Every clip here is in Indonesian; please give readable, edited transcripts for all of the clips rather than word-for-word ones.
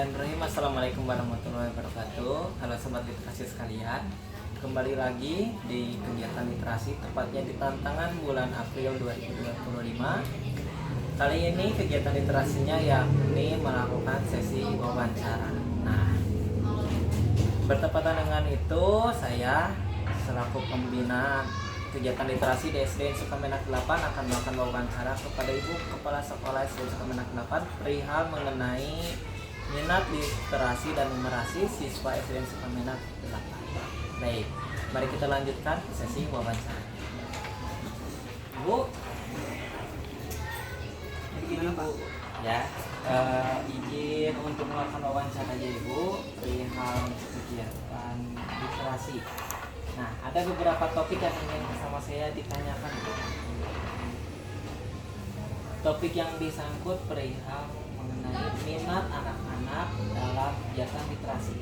Bismillahirrahmanirrahim. Assalamualaikum warahmatullahi wabarakatuh. Halo sobat literasi sekalian, kembali lagi di kegiatan literasi, tepatnya di tantangan bulan April 2025. Kali ini kegiatan literasinya yakni melakukan sesi wawancara. Nah, bertepatan dengan itu, saya selaku pembina kegiatan literasi di SD Sukamenak 8 akan melakukan wawancara kepada Ibu Kepala Sekolah SD Sukamenak 8 perihal mengenai minat literasi dan numerasi siswa SD Sukamenak 8. Baik, mari kita lanjutkan sesi wawancara. Bu, begini Bu, ya, izin untuk melakukan wawancara aja Ibu perihal kegiatan literasi. Nah, ada beberapa topik yang ingin sama saya ditanyakan. Topik yang disangkut perihal mengenai minat anak-anak dalam kegiatan literasi.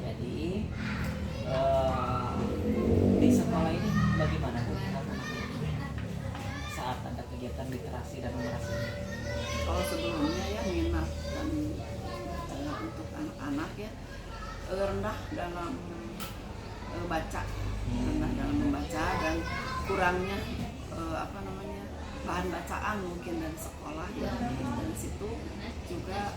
Jadi di sekolah ini bagaimana Bu saat ada kegiatan literasi dan numerasi? Kalau sebelumnya ya minat dan untuk anak-anak ya rendah dalam baca, rendah dalam membaca dan kurangnya bahan bacaan mungkin dari sekolah ya. Dari situ juga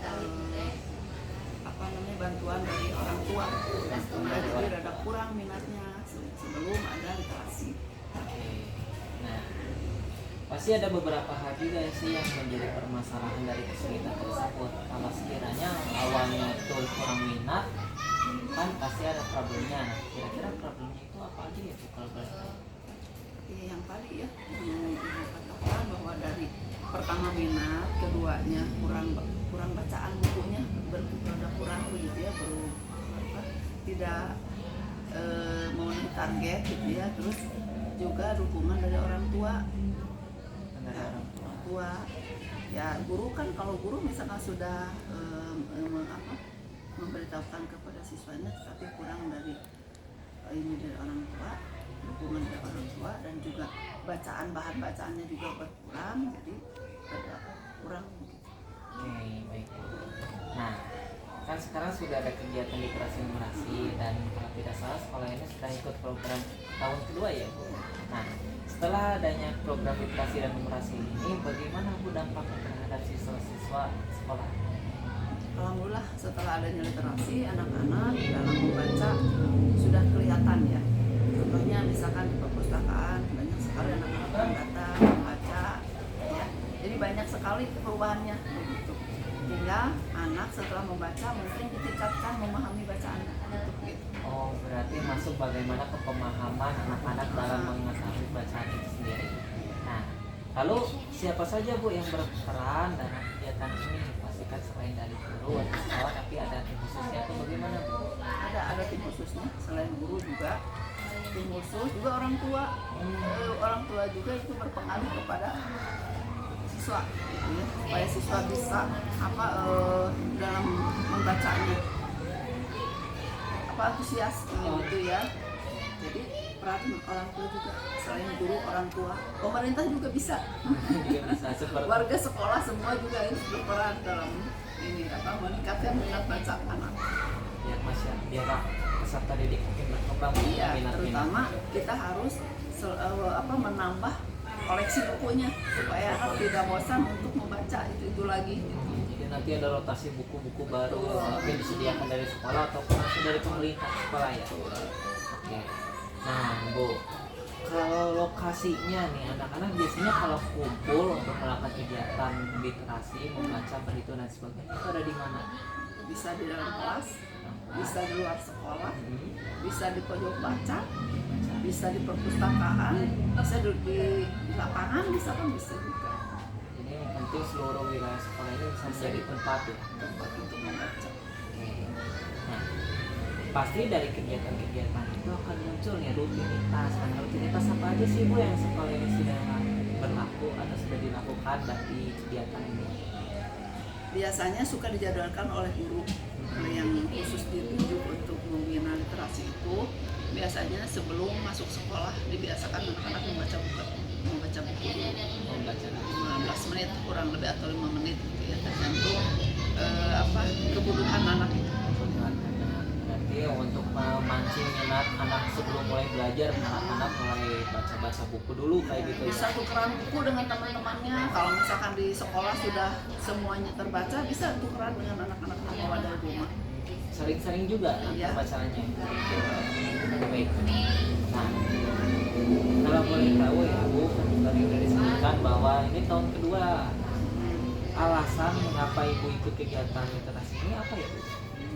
bantuan dari orang tua, jadi rada kurang minatnya sebelum ada literasi. Nah, pasti ada beberapa hal juga sih yang menjadi permasalahan dari kesulitan tersebut. Kalau sekiranya awalnya itu kurang minat, kan pasti ada problemnya. Nah, kira-kira problemnya itu apa aja ya Bu kalau boleh tahu? Yang tadi ya katakan bahwa dari pertama minat, keduanya kurang bacaan bukunya, berada kurang begitu ya, tidak memenuhi target gitu ya. Terus juga dukungan dari orang tua. Ya guru kan, kalau guru misalkan sudah memberitahukan kepada siswanya, tapi kurang dari dari orang tua, dukungan dari orang tua, dan juga bahan bacaannya juga berkurang, jadi ada kurang. Oke, baik. Nah, kan sekarang sudah ada kegiatan literasi numerasi dan kalau tidak salah sekolah ini sudah ikut program tahun kedua ya Bu. Nah, setelah adanya program literasi dan numerasi ini, bagaimana Bu dampaknya terhadap siswa-siswa sekolah? Alhamdulillah setelah adanya literasi, anak-anak dalam membaca sudah kelihatan ya. Contohnya misalkan di perpustakaan banyak sekali anak-anak yang datang membaca ya. Jadi banyak sekali perubahannya begitu. Hingga anak setelah membaca mungkin ditingkatkan memahami bacaan gitu. Oh, berarti masuk bagaimana ke pemahaman anak-anak dalam mengetahui bacaan itu sendiri. Nah, lalu siapa saja Bu yang berperan dalam kegiatan ini? Pastikan selain dari guru atau sekolah, tapi ada tim khususnya atau bagaimana Bu? Ada tim khususnya, selain guru juga tim khusus, juga orang tua. Orang tua juga itu berpengaruh kepada siswa gitu ya, supaya siswa bisa dalam membacanya antusias gitu ya. Jadi peran orang tua juga, selain guru, orang tua, pemerintah juga bisa. Warga sekolah semua juga harus berperan dalam ini meningkatkan minat baca anak. Ya Mas ya, biar peserta didik makin berkembang. Iya, terutama kita harus menambah koleksi bukunya supaya anak tidak bosan untuk membaca itu lagi. Jadi nanti ada rotasi buku-buku baru mungkin disediakan dari sekolah ataupun langsung dari pemerintah sekolah ya. Oke. Nah Bu, kalau lokasinya nih, anak-anak biasanya kalau kumpul untuk melakukan kegiatan literasi, membaca, berhitung dan sebagainya, itu ada di mana? Bisa di dalam kelas, bisa di luar sekolah, bisa di pojok baca, bisa di perpustakaan, bisa di lapangan, bisa juga. Jadi yang penting seluruh wilayah sekolah ini bisa menjadi tempat untuk membaca. Nah, pasti dari kegiatan-kegiatan itu akan muncul nih rutinitas. Nah, rutinitas apa aja sih Bu yang sekolah ini sudah berlaku atau sudah dilakukan dari kegiatan ini? Biasanya suka dijadwalkan oleh guru yang khusus ditunjuk untuk membina literasi itu. Biasanya sebelum masuk sekolah dibiasakan anak-anak membaca buku dulu. 15 menit kurang lebih atau 5 menit gitu ya, tergantung kebutuhan anak itu. Berarti untuk memancing minat anak sebelum mulai belajar, anak-anak mulai baca-baca buku dulu kayak gitu ya. Bisa tukeran buku dengan teman-temannya. Kalau misalkan di sekolah sudah semuanya terbaca, bisa tukeran dengan anak-anak yang bawa dari rumah. Sering-sering juga Iya. bacaannya. Baik. Nah, kalau boleh tahu ya Bu, tadi udah disebutkan bahwa ini tahun kedua. Alasan mengapa Ibu ikut kegiatan literasi ini apa ya Bu?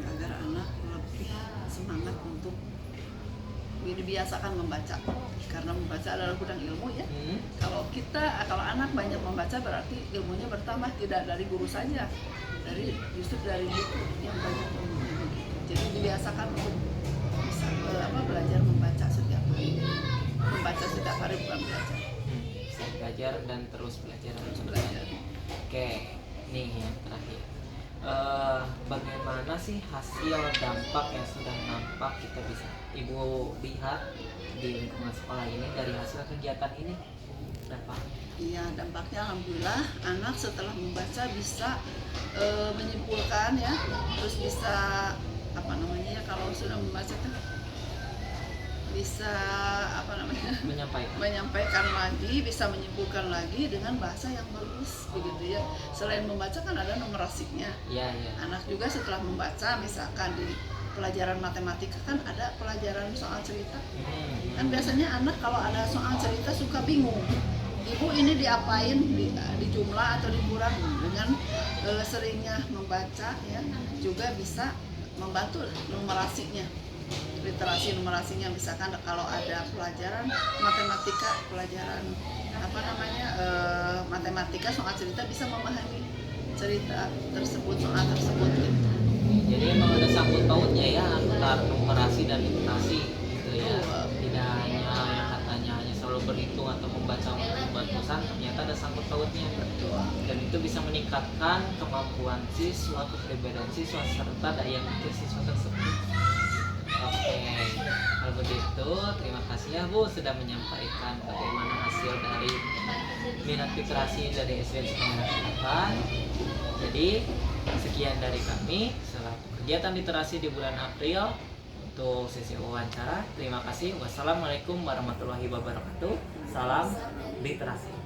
Agar anak lebih semangat untuk dibiasakan membaca, karena membaca adalah gudang ilmu ya. Kalau anak banyak membaca berarti ilmunya bertambah, tidak dari guru saja, justru dari buku yang banyak ilmunya begitu. Jadi dibiasakan untuk bisa belajar membaca setiap hari. Membaca setiap hari bukan belajar. Bisa belajar dan terus belajar. Belajar. Oke, nih yang terakhir. Bagaimana sih hasil dampak yang sudah nampak kita bisa Ibu lihat di lingkungan sekolah ini dari hasil kegiatan ini? Dampaknya? Iya, dampaknya alhamdulillah anak setelah membaca bisa menyimpulkan ya, terus bisa kalau sudah membaca kan bisa menyampaikan lagi, bisa menyimpulkan lagi dengan bahasa yang bagus begitu ya. Selain membaca kan ada numerasinya. Iya, iya. Anak juga setelah membaca, misalkan di pelajaran matematika kan ada pelajaran soal cerita. Kan biasanya anak kalau ada soal cerita suka bingung. Ibu ini diapain, di jumlah atau dikurang. Dengan seringnya membaca ya juga bisa membantu numerasinya. Literasi numerasinya, misalkan kalau ada pelajaran matematika, matematika soal cerita bisa memahami cerita tersebut, soal tersebut gitu. Jadi emang ada sangkut pautnya ya antara numerasi dan literasi gitu ya. Tidak hanya yang katanya hanya selalu berhitung atau membaca membuat tulisan, ternyata ada sangkut pautnya. Dan itu bisa meningkatkan kemampuan siswa, kepribadian siswa, serta daya pikir siswa tersebut. Oke, kalau begitu terima kasih ya Bu sudah menyampaikan bagaimana hasil dari minat literasi dari SDN Sukamena 8. Jadi sekian dari kami selaku kegiatan literasi di bulan April untuk sesi wawancara. Terima kasih. Wassalamualaikum warahmatullahi wabarakatuh. Salam literasi.